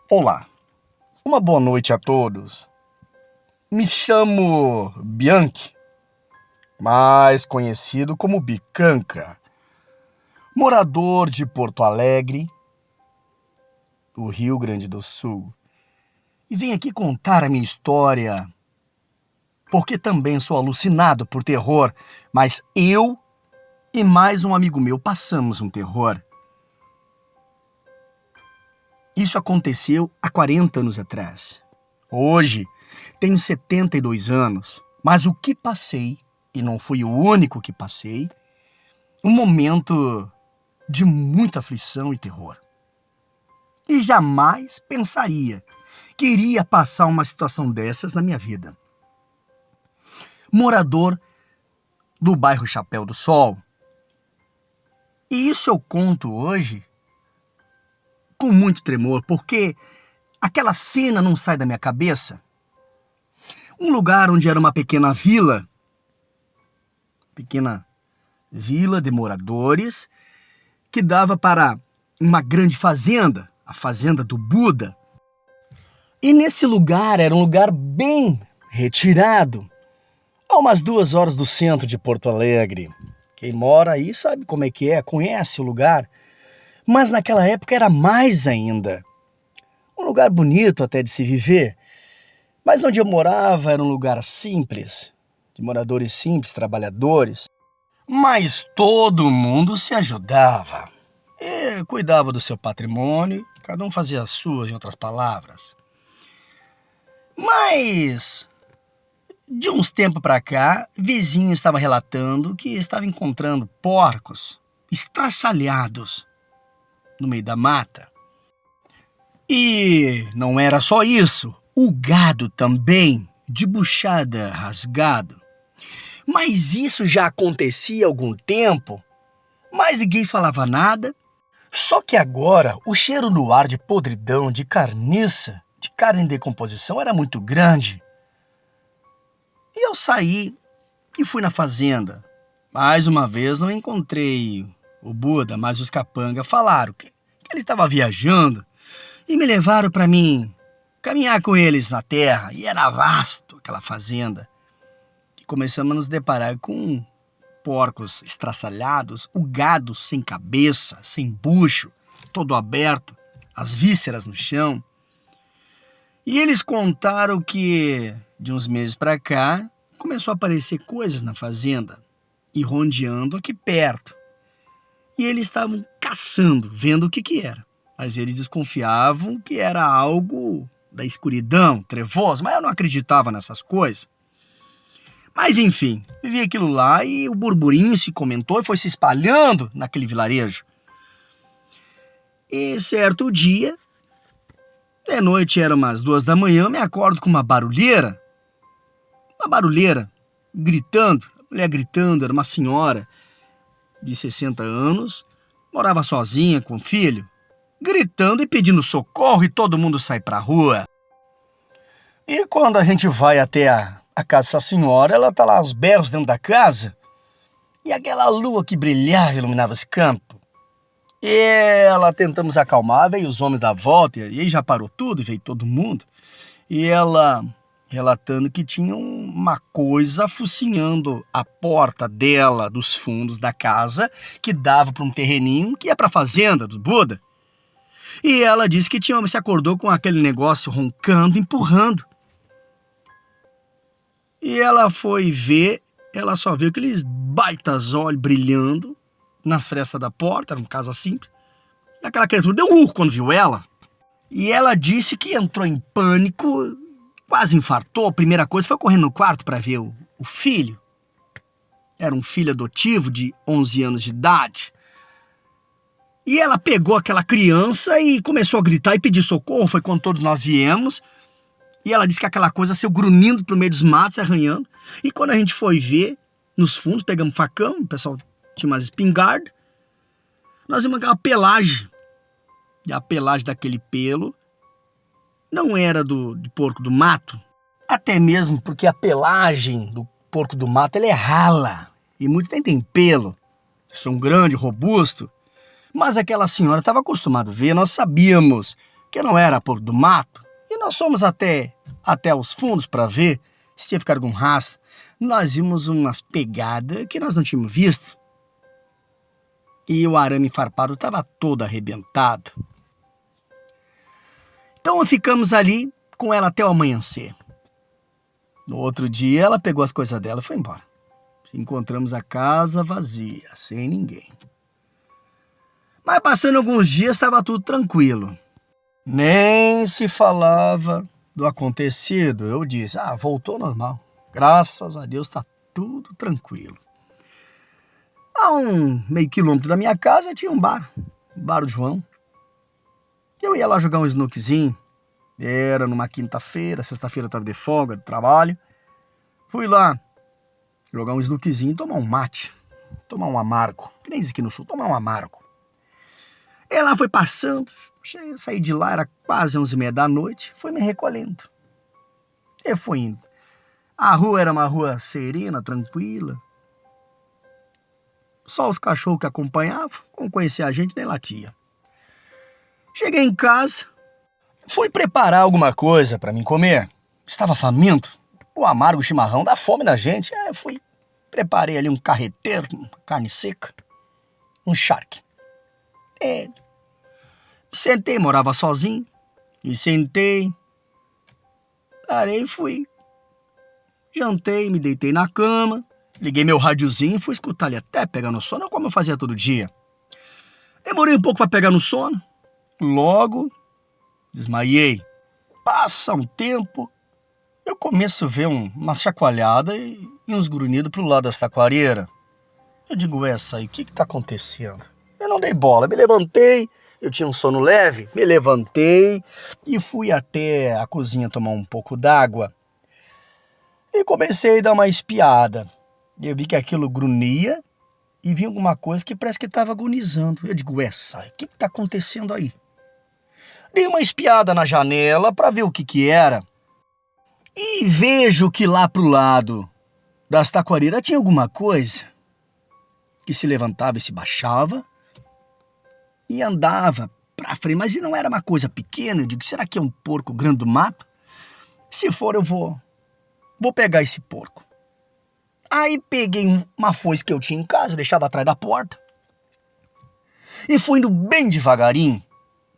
Olá, uma boa noite a todos. Me chamo Bianchi, mais conhecido como Bicanca, morador de Porto Alegre, do Rio Grande do Sul. E venho aqui contar a minha história, porque também sou alucinado por terror, mas eu e mais um amigo meu passamos um terror. Isso aconteceu há 40 anos atrás. Hoje, tenho 72 anos, mas o que passei, e não fui o único que passei, um momento de muita aflição e terror. E jamais pensaria que iria passar uma situação dessas na minha vida. Morador do bairro Chapéu do Sol. E isso eu conto hoje com muito tremor, porque aquela cena não sai da minha cabeça. Um lugar onde era uma pequena vila de moradores, que dava para uma grande fazenda, a fazenda do Buda. E nesse lugar era um lugar bem retirado, a umas 2 horas do centro de Porto Alegre. Quem mora aí sabe como é que é, conhece o lugar. Mas naquela época era mais ainda. Um lugar bonito até de se viver. Mas onde eu morava era um lugar simples, de moradores simples, trabalhadores. Mas todo mundo se ajudava. E cuidava do seu patrimônio, cada um fazia as suas, em outras palavras. Mas, de uns tempos para cá, vizinho estava relatando que estava encontrando porcos estraçalhados no meio da mata. E não era só isso, o gado também, de buchada rasgado. Mas isso já acontecia há algum tempo, mas ninguém falava nada. Só que agora o cheiro no ar de podridão, de carniça, de carne em decomposição era muito grande. E eu saí e fui na fazenda. Mais uma vez não encontrei o Buda, mas os capanga falaram que ele estava viajando e me levaram para mim caminhar com eles na terra. E era vasto aquela fazenda. E começamos a nos deparar com porcos estraçalhados, o gado sem cabeça, sem bucho, todo aberto, as vísceras no chão. E eles contaram que, de uns meses para cá, começou a aparecer coisas na fazenda e rondeando aqui perto. E eles estavam caçando, vendo o que era. Mas eles desconfiavam que era algo da escuridão, trevoso, mas eu não acreditava nessas coisas. Mas enfim, vi aquilo lá e o burburinho se comentou e foi se espalhando naquele vilarejo. E certo dia, de noite, era umas 2 da manhã, me acordo com uma barulheira, gritando, a mulher gritando, era uma senhora de 60 anos, morava sozinha com o filho, gritando e pedindo socorro e todo mundo sai pra rua. E quando a gente vai até a casa dessa senhora, ela tá lá aos berros dentro da casa e aquela lua que brilhava iluminava esse campo. E ela tentamos acalmar, veio os homens da volta e aí já parou tudo e veio todo mundo. E ela relatando que tinha uma coisa focinhando a porta dela, dos fundos da casa, que dava para um terreninho que ia para a fazenda do Buda. E ela disse que se acordou com aquele negócio roncando, empurrando. E ela foi ver, ela só viu aqueles baitas olhos brilhando nas frestas da porta, era uma casa simples. E aquela criatura deu um urro quando viu ela. E ela disse que entrou em pânico, quase infartou. A primeira coisa foi correr no quarto para ver o filho. Era um filho adotivo de 11 anos de idade. E ela pegou aquela criança e começou a gritar e pedir socorro. Foi quando todos nós viemos. E ela disse que aquela coisa saiu grunhindo pro meio dos matos, arranhando. E quando a gente foi ver, nos fundos, pegamos facão, o pessoal tinha umas espingardas. Nós vimos aquela pelagem. E a pelagem daquele pelo não era de porco do mato. Até mesmo porque a pelagem do porco do mato ela é rala. E muitos nem tem pelo. São grande, robusto. Mas aquela senhora estava acostumada a ver, nós sabíamos que não era por do mato, e nós fomos até os fundos para ver se tinha ficado algum rastro. Nós vimos umas pegadas que nós não tínhamos visto. E o arame farpado estava todo arrebentado. Então ficamos ali com ela até o amanhecer. No outro dia ela pegou as coisas dela e foi embora. Encontramos a casa vazia, sem ninguém. Mas passando alguns dias estava tudo tranquilo. Nem se falava do acontecido. Eu disse, voltou ao normal. Graças a Deus está tudo tranquilo. A meio quilômetro da minha casa tinha um bar, o Bar do João. Eu ia lá jogar um snookzinho. Era numa quinta-feira, sexta-feira eu estava de folga do trabalho. Fui lá jogar um snookzinho e tomar um mate. Tomar um amargo. Que nem diz aqui no sul, tomar um amargo. Ela foi passando, saí de lá, era quase 11h30 da noite, foi me recolhendo. E foi indo. A rua era uma rua serena, tranquila. Só os cachorros que acompanhavam, como conhecia a gente, nem latia. Cheguei em casa, fui preparar alguma coisa para mim comer. Estava faminto. O amargo chimarrão dá fome na gente. Preparei ali um carreteiro, uma carne seca, um charque. Me sentei, morava sozinho. Me sentei, parei e fui. Jantei, me deitei na cama, liguei meu rádiozinho e fui escutar ali até pegar no sono, como eu fazia todo dia. Demorei um pouco para pegar no sono. Logo, desmaiei. Passa um tempo, eu começo a ver uma chacoalhada e uns grunhidos pro lado das taquareiras. Eu digo, essa aí, o que tá acontecendo? Eu não dei bola, me levantei, eu tinha um sono leve, me levantei e fui até a cozinha tomar um pouco d'água. E comecei a dar uma espiada. Eu vi que aquilo grunhia e vi alguma coisa que parece que estava agonizando. Eu digo, essa, o que está acontecendo aí? Dei uma espiada na janela para ver o que era. E vejo que lá pro lado das taquareiras tinha alguma coisa que se levantava e se baixava e andava para frente. Mas não era uma coisa pequena. Eu digo, será que é um porco grande do mato? Se for, eu vou pegar esse porco. Aí peguei uma foice que eu tinha em casa, deixava atrás da porta. E fui indo bem devagarinho.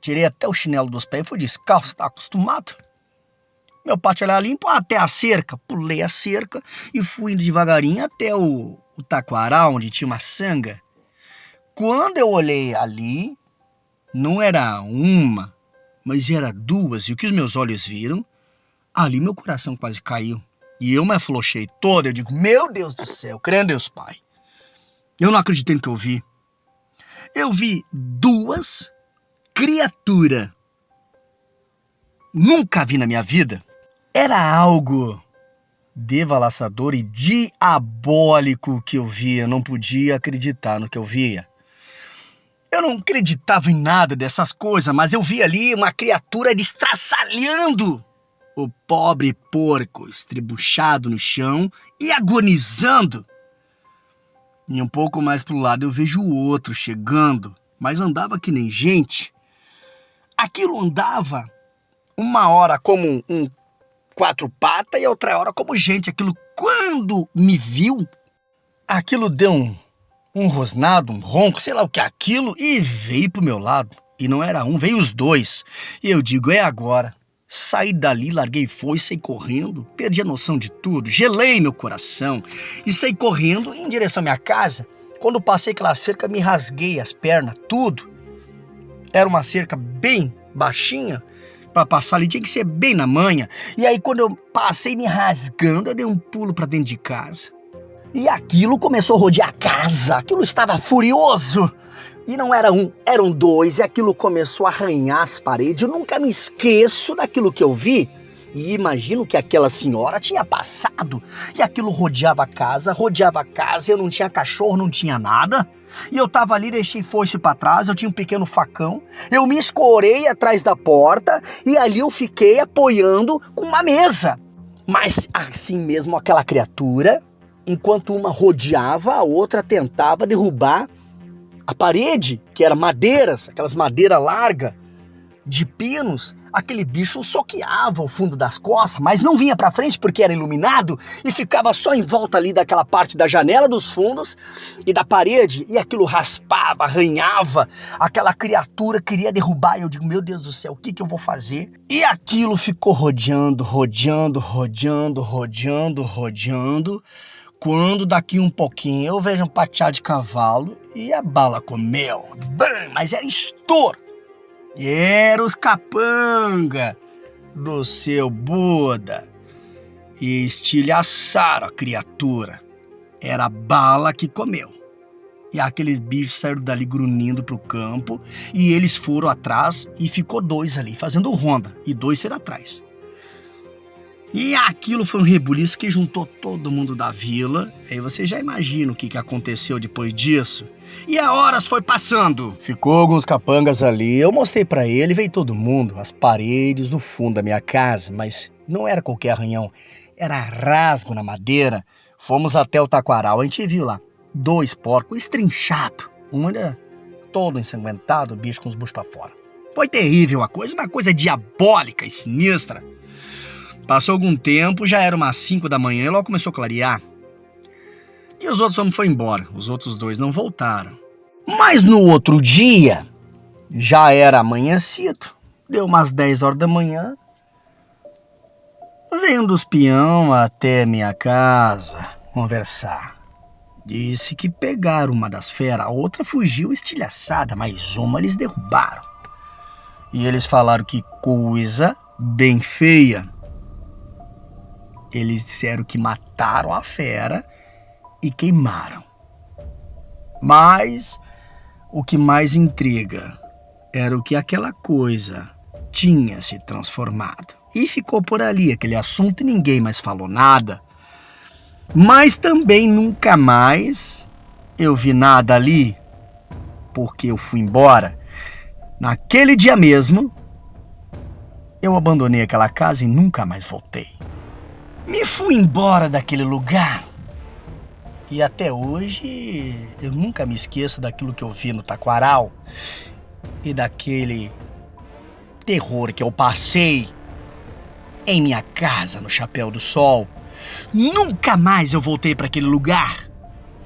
Tirei até o chinelo dos pés, fui descalço, tá acostumado. Meu pátio era limpo, até a cerca. Pulei a cerca e fui indo devagarinho até o taquaral, onde tinha uma sanga. Quando eu olhei ali, não era uma, mas era duas. E o que os meus olhos viram, ali meu coração quase caiu. E eu me afrouxei toda, eu digo, meu Deus do céu, crê em Deus Pai. Eu não acreditei no que eu vi. Eu vi duas criaturas. Nunca vi na minha vida. Era algo devassador e diabólico que eu via. Eu não podia acreditar no que eu via. Eu não acreditava em nada dessas coisas, mas eu vi ali uma criatura destraçalhando o pobre porco estribuchado no chão e agonizando. E um pouco mais pro lado eu vejo o outro chegando, mas andava que nem gente. Aquilo andava uma hora como um quatro patas e outra hora como gente. Aquilo, quando me viu, aquilo deu um rosnado, um ronco, sei lá o que é aquilo, e veio pro meu lado. E não era um, veio os dois. E eu digo, é agora. Saí dali, larguei foice, saí correndo, perdi a noção de tudo, gelei meu coração e saí correndo em direção à minha casa. Quando passei aquela cerca, me rasguei as pernas, tudo. Era uma cerca bem baixinha, para passar ali tinha que ser bem na manha. E aí quando eu passei me rasgando, eu dei um pulo para dentro de casa. E aquilo começou a rodear a casa, aquilo estava furioso. E não era um, eram dois, e aquilo começou a arranhar as paredes. Eu nunca me esqueço daquilo que eu vi. E imagino que aquela senhora tinha passado. E aquilo rodeava a casa, eu não tinha cachorro, não tinha nada. E eu tava ali, deixei foice para trás, eu tinha um pequeno facão. Eu me escorei atrás da porta e ali eu fiquei apoiando com uma mesa. Mas assim mesmo aquela criatura, enquanto uma rodeava, a outra tentava derrubar a parede, que era madeiras, aquelas madeiras largas, de pinos, aquele bicho soqueava o fundo das costas, mas não vinha pra frente porque era iluminado e ficava só em volta ali daquela parte da janela dos fundos e da parede, e aquilo raspava, arranhava, aquela criatura queria derrubar, e eu digo, meu Deus do céu, o que eu vou fazer? E aquilo ficou rodeando, quando daqui um pouquinho eu vejo um patear de cavalo e a bala comeu. Bam! Mas era estouro. Era os capanga do seu Buda. E estilhaçaram a criatura. Era a bala que comeu. E aqueles bichos saíram dali grunhindo pro campo. E eles foram atrás e ficou 2 ali, fazendo ronda. E 2 foram atrás. E aquilo foi um rebuliço que juntou todo mundo da vila. Aí você já imagina o que aconteceu depois disso. E a horas foi passando. Ficou alguns capangas ali. Eu mostrei pra ele, veio todo mundo. As paredes do fundo da minha casa. Mas não era qualquer arranhão. Era rasgo na madeira. Fomos até o taquaral. A gente viu lá 2 porcos estrinchados. Um era todo ensanguentado, o bicho com os buchos pra fora. Foi terrível a coisa. Uma coisa diabólica e sinistra. Passou algum tempo, já era umas 5 da manhã e logo começou a clarear. E os outros homens foram embora. Os outros 2 não voltaram. Mas no outro dia, já era amanhecido. Deu umas 10 horas da manhã. Veio um dos peão até minha casa conversar. Disse que pegaram uma das feras, a outra fugiu estilhaçada, mas uma eles derrubaram. E eles falaram que coisa bem feia. Eles disseram que mataram a fera e queimaram. Mas o que mais intriga era o que aquela coisa tinha se transformado. E ficou por ali aquele assunto e ninguém mais falou nada. Mas também nunca mais eu vi nada ali, porque eu fui embora. Naquele dia mesmo, eu abandonei aquela casa e nunca mais voltei. Me fui embora daquele lugar e até hoje eu nunca me esqueço daquilo que eu vi no taquaral e daquele terror que eu passei em minha casa no Chapéu do Sol. Nunca mais eu voltei para aquele lugar,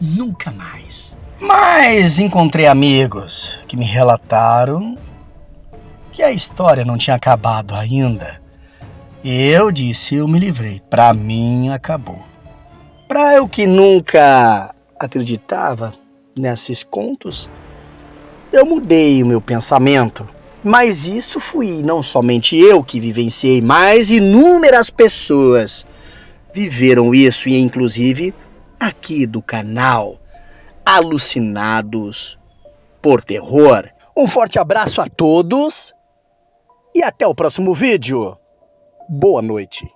nunca mais. Mas encontrei amigos que me relataram que a história não tinha acabado ainda. Eu disse, eu me livrei. Pra mim, acabou. Pra eu que nunca acreditava nesses contos, eu mudei o meu pensamento. Mas isso fui não somente eu que vivenciei, mas inúmeras pessoas viveram isso. E inclusive aqui do canal Alucinados por Terror. Um forte abraço a todos e até o próximo vídeo. Boa noite.